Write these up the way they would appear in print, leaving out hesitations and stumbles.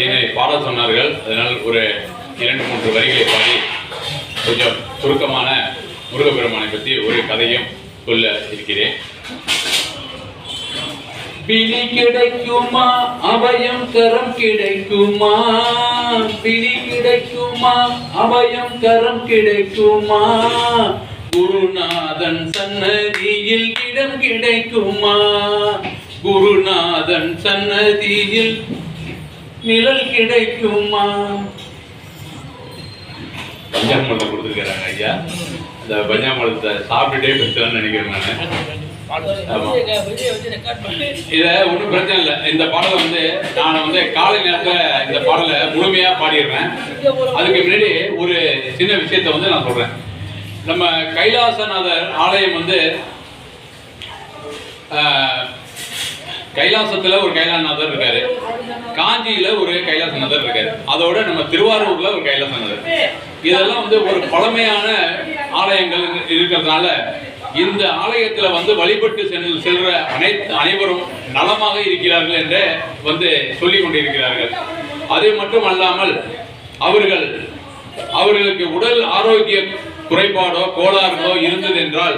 என்னை பாட சொன்னார்கள். அதனால் ஒரு 2-3 வரிகளை பாடி கொஞ்சம் சுருக்கமான முருகப்பெருமானை பற்றி ஒரு கதையும் சொல்ல இருக்கிறேன். பிடி கிடைக்குமா, அபயம் கரம் கிடைக்குமா, பிடி கிடைக்குமா, அபயம் கரம் கிடைக்குமா, குருநாதன் சன்னதியில் இடம் கிடைக்குமா, குருநாதன் சன்னதியில் நிழல் கிடைக்குமா. பஞ்சாமரத்தை கொடுத்துருக்காங்க ஐயா. அந்த பஞ்சாமரத்தை சாப்பிட்டுட்டே பேசலாம்னு நினைக்கிறேன் நான். இதை ஒன்றும் பிரச்சனை இல்லை. இந்த பாடலை நான் காலை நேரத்தில் இந்த பாடலை முழுமையாக பாடிடுறேன். அதுக்கு முன்னாடி ஒரு சின்ன விஷயத்தை நான் சொல்கிறேன். நம்ம கைலாசநாதர் ஆலயம் கைலாசத்தில் ஒரு கைலாசநாதர் இருக்காரு, காஞ்சியில் ஒரு கைலாசநாதர் இருக்காரு, அதோட நம்ம திருவாரூரில் ஒரு கைலாசநாதர். இதெல்லாம் ஒரு பழமையான ஆலயங்கள் இருக்கிறதுனால இந்த ஆலயத்தில் வழிபட்டு செல்ற அனைவரும் நலமாக இருக்கிறார்கள் என்று சொல்லிக் கொண்டிருக்கிறார்கள். அது மட்டும் அல்லாமல் அவர்களுக்கு உடல் ஆரோக்கிய குறைபாடோ கோளாறுகளோ இருந்தது என்றால்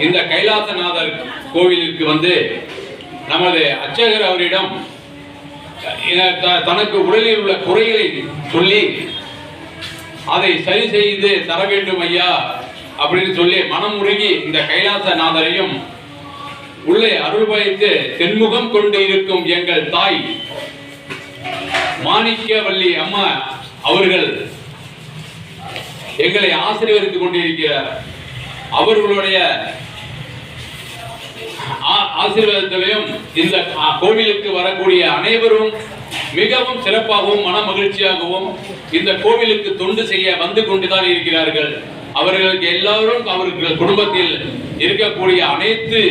இந்த கைலாசநாதர் கோவிலுக்கு நமது அர்ச்சகர் அவரிடம் தனக்கு உடலில் உள்ள குறைகளை சொல்லி அதை சரி செய்து தர வேண்டும் ஐயா அப்படின்னு சொல்லி மனம் உருகி இந்த கைலாசநாதரையும் உள்ளே அருள்பாய்த்து தென்முகம் கொண்டு இருக்கும் எங்கள் தாய் மாணிக்கவல்லி அம்மா அவர்கள் எங்களை ஆசீர்வதித்துக் கொண்டிருக்கிறார். அவர்களுடைய ஆசீர்வாதத்திலையும் இந்த கோவிலுக்கு வரக்கூடிய அனைவரும் மிகவும் சிறப்பாகவும் மன மகிழ்ச்சியாகவும் இந்த கோவிலுக்கு தொண்டு செய்ய வந்து கொண்டுதான் இருக்கிறார்கள். அவர்களுக்கு எல்லாரும் அவர்கள் குடும்பத்தில் இருக்கக்கூடிய அனைத்து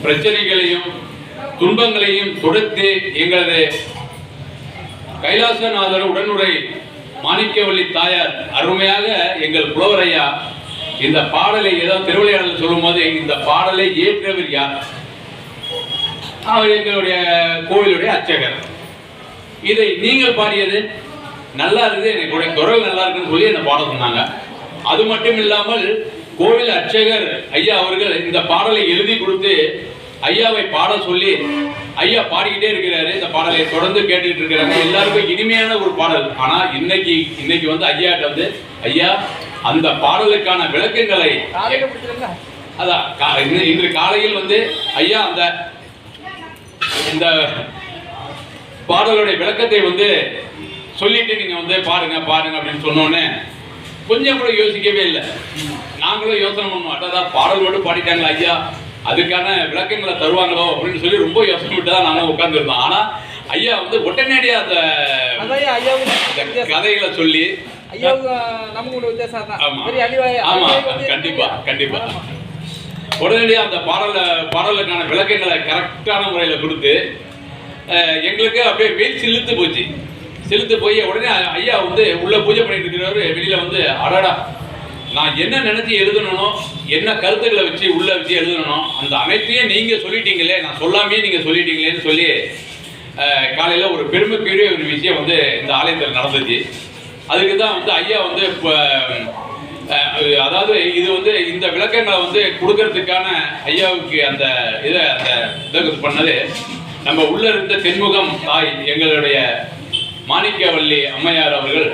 பிரச்சனைகளையும் துன்பங்களையும் கொடுத்து எங்களது கைலாசநாதர் உடனுரை மாணிக்கவல்லி தாயார் அருமையாக எங்கள் புலவரையா இந்த பாடலை ஏதாவது திருவிளையாடல் சொல்லும் போது இந்த பாடலை ஏற்றவர் யார்? அவர் எங்களுடைய கோவிலுடைய அர்ச்சகர். இதை நீங்கள் பாடியது நல்லா இருக்குது, எனக்கு குரல் நல்லா இருக்குன்னு சொல்லி என்ன பாட சொன்னாங்க. அது மட்டும் இல்லாமல் கோவில் அர்ச்சகர் ஐயா அவர்கள் இந்த பாடலை எழுதி கொடுத்து ஐயாவை பாட சொல்லி ஐயா பாடிக்கிட்டே இருக்கிறாரு. இந்த பாடலை தொடர்ந்து கேட்டுக்கிட்டு இருக்கிறாங்க. எல்லாருக்கும் இனிமையான ஒரு பாடல். ஆனா இன்னைக்கு ஐயாட்ட ஐயா அந்த பாடலுக்கான விளக்கங்களை அதான் இன்று காலையில் ஐயா இந்த பாடலுடைய விளக்கத்தை சொல்லிட்டு நீங்க பாருங்க அப்படின்னு சொன்னோன்னே கொஞ்சம் கூட யோசிக்கவே இல்லை. நாங்களும் யோசனை பண்ணுவோம், அதான் பாடல் மட்டும் பாடிட்டாங்களா ஐயா, அதுக்கான விளக்கங்களை தருவாங்களோ அப்படின்னு சொல்லி ரொம்ப யோசனை விட்டு தான் நாங்கள் உட்கார்ந்துருந்தோம். ஆனா ஐயா உடனடியா அந்த கதைகளை சொல்லி கண்டிப்பா கண்டிப்பா உடனடியா அந்த பாடலுக்கான விளக்கங்களை கரெக்டான முறையில கொடுத்து எங்களுக்கு அப்படியே வெயில் சிலுத்து போய் உடனே ஐயா உள்ள பூஜை பண்ணிட்டு இருக்கிறவரு வெளியில அடடா நான் என்ன நினைச்சு எழுதணும், என்ன கருத்துக்களை வச்சு உள்ள வச்சு எழுதணும், அந்த அனைத்தையும் நீங்க சொல்லிட்டீங்களே, நான் சொல்லாமே நீங்க சொல்லிட்டீங்களேன்னு சொல்லி காலையில ஒரு பெருமைக்குரிய ஒரு விஷயம் இந்த ஆலயத்தில் நடந்துச்சு. அதுக்கு தான் ஐயா அதாவது இது இந்த விளக்கங்களை கொடுக்கறதுக்கான ஐயாவுக்கு அந்த இதை பண்ணது நம்ம உள்ள இருந்த தென்முகம் தாய் எங்களுடைய மாணிக்கவல்லி அம்மையார் அவர்கள்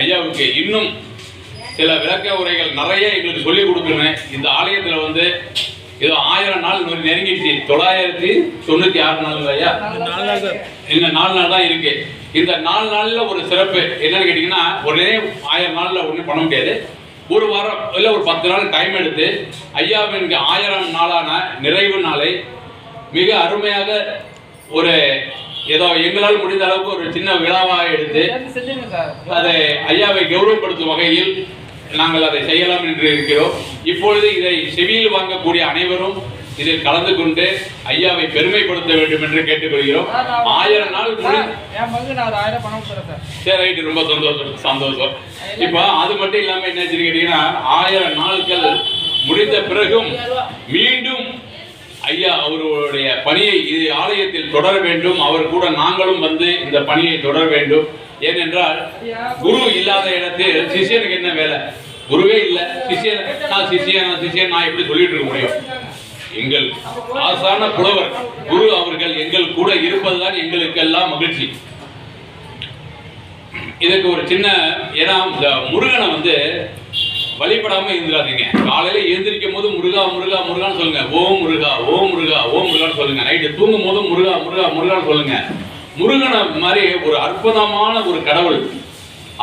ஐயாவுக்கு இன்னும் சில விளக்க உரைகள் நிறைய எங்களுக்கு சொல்லிக் கொடுக்கணும். இந்த ஆலயத்தில் ஏதோ 1000 நாள் நெருங்கிடுச்சு. 996 நாள் ஐயா, இன்னும் 4 நாள் தான் இருக்கு. இந்த 4 நாள்ல ஒரு சிறப்பு என்னன்னு கேட்டீங்கன்னா, ஒரே 1000 நாள்ல ஒன்றும் பண்ண முடியாது. ஒரு வாரம் இல்லை ஒரு 10 நாள் டைம் எடுத்து ஐயாவின் 1000 நாளான நிறைவு நாளை மிக அருமையாக ஒரு ஏதோ எங்களால் முடிந்த அளவுக்கு ஒரு சின்ன விழாவாக எடுத்து அதை ஐயாவை கௌரவப்படுத்தும் வகையில் நாங்கள் அதை செய்யலாம் என்று இருக்கிறோம். இப்பொழுது இதை செவியில் வாங்கக்கூடிய அனைவரும் இதில் கலந்து கொண்டு ஐயாவை பெருமைப்படுத்த வேண்டும் என்று கேட்டுக்கொள்கிறோம். 1000 நாள் சரி, ரைட்டு, ரொம்ப சந்தோஷம். இப்போ அது மட்டும் இல்லாமல் என்ன கேட்டீங்கன்னா, 1000 நாட்கள் முடிந்த பிறகும் மீண்டும் ஐயா அவருடைய பணியை இது ஆலயத்தில் தொடர வேண்டும். அவர் கூட நாங்களும் வந்து இந்த பணியை தொடர வேண்டும். ஏனென்றால் குரு இல்லாத இடத்தில் சிஷியனுக்கு என்ன வேலை? குருவே இல்லை, சிஷியன் நான் எப்படி சொல்லிட்டு இருக்க முடியும்? எங்கள் ஆசான புலவர் குரு அவர்கள் எங்கள் கூட இருப்பதுதான் எங்களுக்கு எல்லாம் மகிழ்ச்சி. இதுக்கு ஒரு சின்ன, ஏன்னா இந்த முருகனை வந்து வழிபடாம இருந்துடாதீங்க. காலையில எழுந்திரிக்கும் போது முருகா முருகா முருகான்னு சொல்லுங்க. ஓம் முருகா ஓம் முருகா ஓம் முருகான்னு சொல்லுங்க. நைட்டு தூங்கும் போதும் முருகா முருகா முருகான்னு சொல்லுங்க. முருகனை மாதிரி ஒரு அற்புதமான ஒரு கடவுள்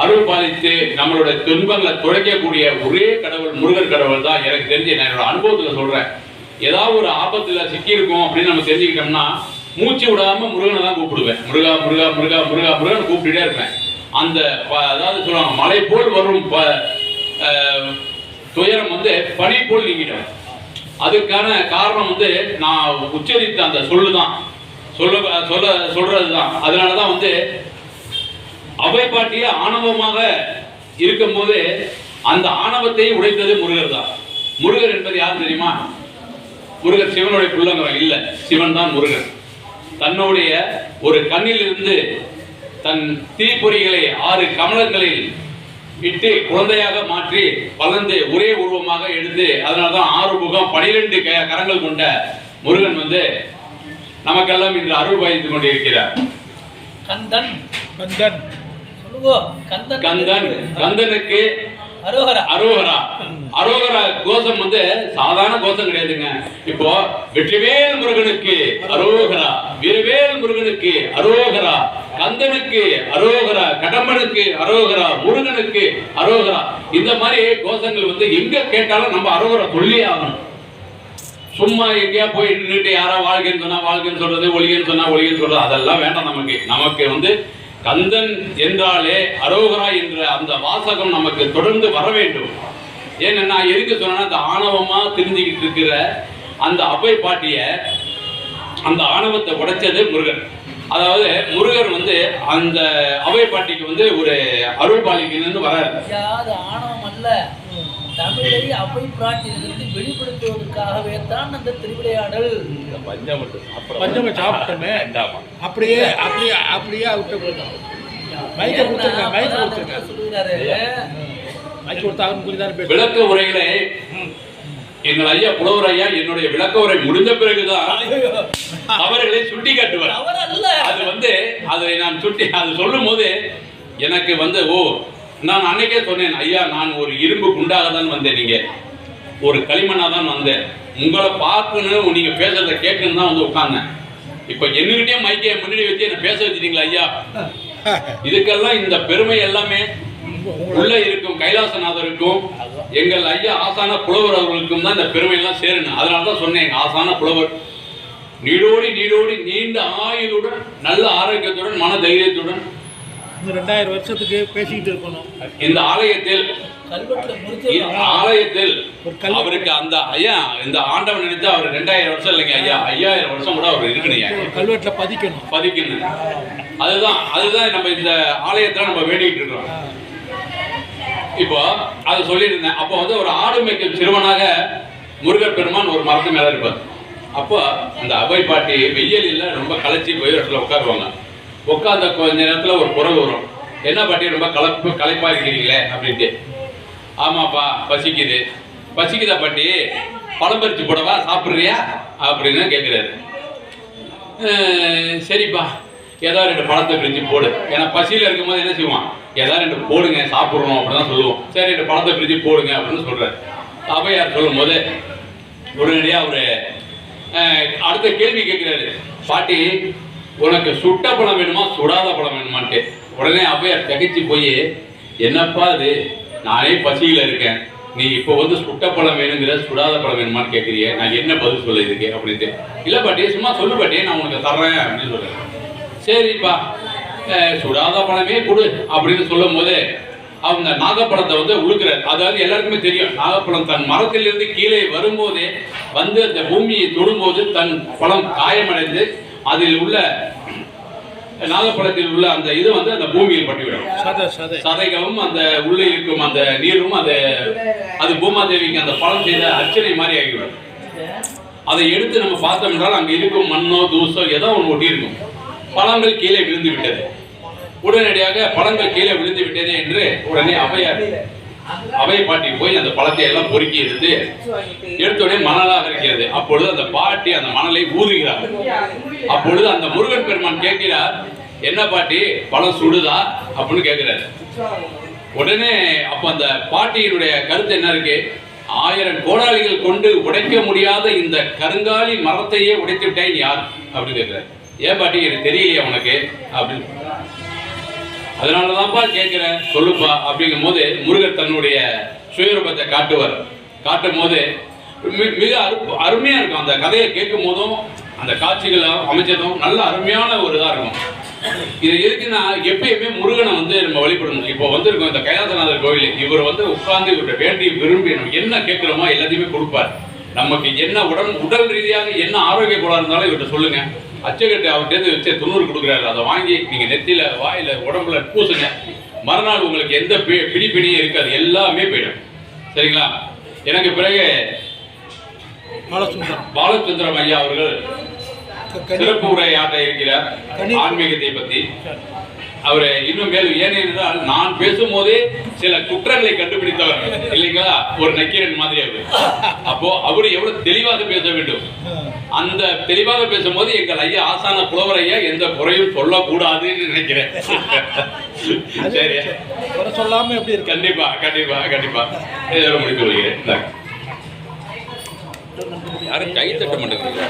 அருள் பாலித்து நம்மளோட துன்பங்களை துடைக்கக்கூடிய ஒரே கடவுள் முருகன் கடவுள் தான். எனக்கு தெரிஞ்சு நான் என்னோட அனுபவத்தில் சொல்றேன். ஏதாவது ஒரு ஆபத்துல சிக்கியிருக்கோம் அப்படின்னு நம்ம தெரிஞ்சுக்கிட்டோம்னா மூச்சு விடாம முருகனை தான் கூப்பிடுவேன். முருகா முருகா முருகா முருகா முருகன் கூப்பிட்டுட்டே இருப்பேன். அந்த அதாவது சொல்லுவாங்க, மலை போல் வரும் துயரம் வந்து பனி போல் நீங்கிடும். அதுக்கான காரணம் வந்து நான் உச்சரித்த அந்த சொல்லுதான், சொல்றதுதான். அதனாலதான் வந்து அவை பாட்டிய ஆணவமாக இருக்கும் போது அந்த ஆணவத்தை உடைத்தது முருகர் தான். முருகர் என்பது யார் தெரியுமா? முருகர் சிவனுடைய பிள்ளைங்க இல்ல, சிவன் தான் முருகன். தன்னுடைய ஒரு கண்ணிலிருந்து தன் தீப்பொறிகளை 6 கமலங்களில் இட்டு குழந்தையாக மாற்றி வளர்ந்து ஒரே உருவமாக எடுத்து, அதனால்தான் 6 முகம் 12 கரங்கள் கொண்ட முருகன் வந்து நமக்கெல்லாம் இன்று அருள் பாய்ந்து கொண்டிருக்கிறார். கந்தன் கந்தன் கந்தன் கந்தனுக்கு அரோகரா அரோகரா அரோகரா கோஷம் வந்து சாதாரண கோஷம் கிடையாதுங்க. இப்போ வெற்றிவேல் முருகனுக்கு அரோகரா, வீரவேல் முருகனுக்கு அரோகரா, கந்தனுக்கு அரோகரா, கடம்பனுக்கு அரோகரா, முருகனுக்கு அரோகரா. இந்த மாதிரி கோஷங்கள் வந்து எங்க கேட்டாலும் நம்ம அரோகரா சொல்லி ஆகணும். சும்மா எங்கேயா போய் நின்றுட்டு யாரா வாழ்க்கைன்னு சொன்னா வாழ்க்கைன்னு சொல்றது, ஒளிகன்னு சொன்னா ஒளிகன்னு சொல்றது, அதெல்லாம் வேண்டாம். நமக்கு வந்து கந்தன் என்றாலே அரோகரா என்ற அந்த வாசகம் நமக்கு தொடர்ந்து வர வேண்டும். ஏன்னா எதுக்கு சொன்னா, அந்த ஆணவமா தெரிஞ்சுக்கிட்டு இருக்கிற அந்த அவை பாட்டிய, அந்த ஆணவத்தை உடைச்சது முருகன். அதாவது முருகன் வந்து அந்த அவை பாட்டிக்கு வந்து ஒரு அருள் பாலிக்கணும்னு வராது. ஆணவம் அல்ல, தமிழை அவை பிராட்டியிலிருந்து வெளிப்படுத்துவதற்காகவே தான் அந்த திருவிளையாடல். பஞ்சம சாப்பிட்டோமே, அப்படியே அப்படியே அப்படியே விட்டு போயிட்டோம். மைக்க கொடுத்துருங்க, மைக்க கொடுத்துருங்க சொல்லுகிறாரு. மைக்க கொடுத்தாங்க. விளக்க உரைகளை எங்கள் ஐயா புலவர் ஐயா என்னுடைய விளக்க உரை முடிந்த பிறகுதான் அவர்களை சுட்டி காட்டுவார். அது வந்து அதை நான் சுட்டி அது சொல்லும் போது எனக்கு வந்து நான் அன்னைக்கே சொன்னேன், ஐயா நான் ஒரு இரும்பு குண்டாக தான் வந்தேன், நீங்க ஒரு களிமண்ணா தான் வந்தேன், உங்களை பார்க்கணும், நீங்க பேசுறத கேட்கணும் தான் வந்து உட்கார்ந்தேன். இப்ப என்னகிட்டே மைக்கை முன்னாடி வச்சு என்ன பேச வச்சுட்டீங்களா ஐயா? இதுக்கெல்லாம் இந்த பெருமை எல்லாமே உள்ள இருக்கும் கைலாசநாதருக்கும் எங்கள் ஐயா ஆசான புலவர் அவர்களுக்கும் தான் இந்த பெருமை எல்லாம் சேரணும். அதனாலதான் சொன்னேன், எங்க ஆசான புலவர் நீடோடி நீண்ட ஆயுளுடன் நல்ல ஆரோக்கியத்துடன் மன தைரியத்துடன் 2000 வருஷத்துக்கு பேசிக்கிட்டு இருக்கணும். இந்த ஆலயத்தில் அவருக்கு அந்த ஐயா இந்த ஆண்டவன் நினைச்சா அவர் 2000 வருஷம் இல்லைங்க ஐயா, 5000 வருஷம் கூட அவர் இருக்கணும். கல்வெட்டுல பதிக்கணும். அதுதான் நம்ம இந்த ஆலயத்துல நம்ம வேண்டிக்கிட்டு இருக்கோம். இப்போ அதை சொல்லியிருந்தேன். அப்போ வந்து ஒரு ஆடு மேய்க்கும் சிறுவனாக முருகர் பெருமான் ஒரு மரத்து மேல இருப்பார். அப்போ அந்த அவை பாட்டி வெயிலில் ரொம்ப களைச்சி போய் இடத்துல உட்காருவாங்க. உட்கார்ந்த கொஞ்ச நேரத்துல ஒரு குரல் வரும், என்ன பாட்டி ரொம்ப களைப்பா இருக்கிறீங்களே அப்படின்ட்டு. ஆமாப்பா பசிக்குதா பாட்டி, பழம் பறிச்சு போடவா, சாப்பிட்றியா அப்படின்னு கேட்குறாரு. சரிப்பா ஏதாவது 2 பழத்தை பிரிஞ்சு போடு. ஏன்னா பசியில் இருக்கும்போது என்ன செய்வான், ஏதாவது 2 போடுங்க சாப்பிட்றோம் அப்படிதான் சொல்லுவோம். சரி 2 பழத்தை பிரிஞ்சு போடுங்க அப்படின்னு சொல்றாரு. அவையார் சொல்லும் போது உடனடியாக அவரு அடுத்த கேள்வி கேட்கிறாரு, பாட்டி உனக்கு சுட்ட பழம் வேணுமா சுடாத பழம் வேணுமான்ட்டு. உடனே அவையார் தகைச்சு போய், என்னப்பா இது, நானே பசியில் இருக்கேன், நீ இப்போ வந்து சுட்ட பழம் வேணுங்கிற சுடாத பழம் வேணுமான்னு கேட்குறிய, நான் என்ன பதில் சொல்ல இதுக்கு அப்படின்ட்டு. இல்லை பாட்டி சும்மா சொல்லு பாட்டி, நான் உனக்கு தர்றேன் அப்படின்னு சொல்றேன். சரிப்பா சுடாத பழமே கொடு அப்படின்னு சொல்லும் போது அவங்க நாகப்பழத்தை வந்து உழுக்கிறார். அதாவது எல்லாருக்குமே தெரியும், நாகப்பழம் தன் மரத்திலிருந்து கீழே வரும்போதே வந்து அந்த பூமியை தொடும்போது தன் பழம் காயமடைந்து அதில் உள்ள நாகப்பழத்தில் உள்ள அந்த இது வந்து அந்த பூமியில் பட்டுவிடும். சதைகவும் அந்த உள்ளே இருக்கும் அந்த நீரும் அது பூமாதேவிக்கு அந்த பழம் செய்த அர்ச்சனை மாதிரி ஆகிவிடும். அதை எடுத்து நம்ம பார்த்தோம் என்றால் அங்கே இருக்கும் மண்ணோ தூசோ ஏதோ ஒன்று ஒட்டி இருக்கும். பழங்கள் கீழே விழுந்து விட்டது. உடனடியாக பழங்கள் கீழே விழுந்து விட்டதே என்று உடனே அவை பாட்டி போய் அந்த பழத்தை எல்லாம் பொறுக்கி எடுத்தோடனே மணலாக இருக்கிறது. அப்பொழுது அந்த பாட்டி அந்த மணலை ஊதுகிறார். அப்பொழுது அந்த முருகன் பெருமான் கேட்கிறார், என்ன பாட்டி பழம் சுடுதா அப்படின்னு கேட்கிறாரு. உடனே அப்ப அந்த பாட்டியினுடைய கருத்து என்ன இருக்கு, 1000 கோடாலிகள் கொண்டு உடைக்க முடியாத இந்த கருங்காலி மரத்தையே உடைத்து விட்டேன் யார் அப்படின்னு கேட்கிறார். ஏன் பாட்டி எனக்கு தெரியலையா உனக்கு அப்படின்னு. அதனாலதான்ப்பா கேட்கிறேன் சொல்லுப்பா அப்படிங்கும் போது முருகர் தன்னுடைய சுயரூபத்தை காட்டும் போது மிக அருமையா இருக்கும். அந்த கதையை கேட்கும் போதும் அந்த காட்சிகளை அமைச்சதும் நல்ல அருமையான ஒரு இதா இருக்கும். இது எதுக்குன்னா எப்பயுமே முருகனை வந்து நம்ம வழிபடணும். இப்போ இருக்கோம் இந்த கைலாசநாதர் கோவில், இவர் உட்கார்ந்து இவர்கிட்ட வேண்டி விரும்பி நம்ம என்ன கேட்கிறோமோ எல்லாத்தையுமே கொடுப்பார். நமக்கு என்ன உடல் ரீதியாக என்ன ஆரோக்கிய கோளாறு இருந்தாலும் இவர்கிட்ட சொல்லுங்க. அச்சகட்டு அவர்கிட்ட வச்சு 90 கொடுக்குறாரு. அதை வாங்கி நீங்க நெத்தியில வாயில உடம்புல பூசுங்க. மறுநாள் உங்களுக்கு எந்த பிடிப்பிடியும் இருக்காது, எல்லாமே போயிடும். சரிங்களா? எனக்கு பிறகு பாலச்சந்திரம் ஐயா அவர்கள் சிறப்பு உரையாற்ற இருக்கிறார் ஆன்மீகத்தை பத்தி. அவரை இன்னும் மேலும் ஏனென்றால் நான் பேசும்போதே சில குற்றங்களை கண்டுபிடித்தவர் இல்லைங்களா, ஒரு நக்கீரன் மாதிரி அவரு. அப்போ அவரு எவ்வளவு தெளிவாக பேச வேண்டும். அந்த தெளிவாக பேசும்போது எங்கள் ஐயா ஆசான புலவர் ஐயா எந்த குறையும் சொல்லக்கூடாதுன்னு நினைக்கிறேன். சரி, சொல்லாம எப்படி இருக்கு? கண்டிப்பா கண்டிப்பா கண்டிப்பா இதோட முடித்து வருகிறேன். யாரும் கை தட்ட மாட்டேங்கிறீங்க.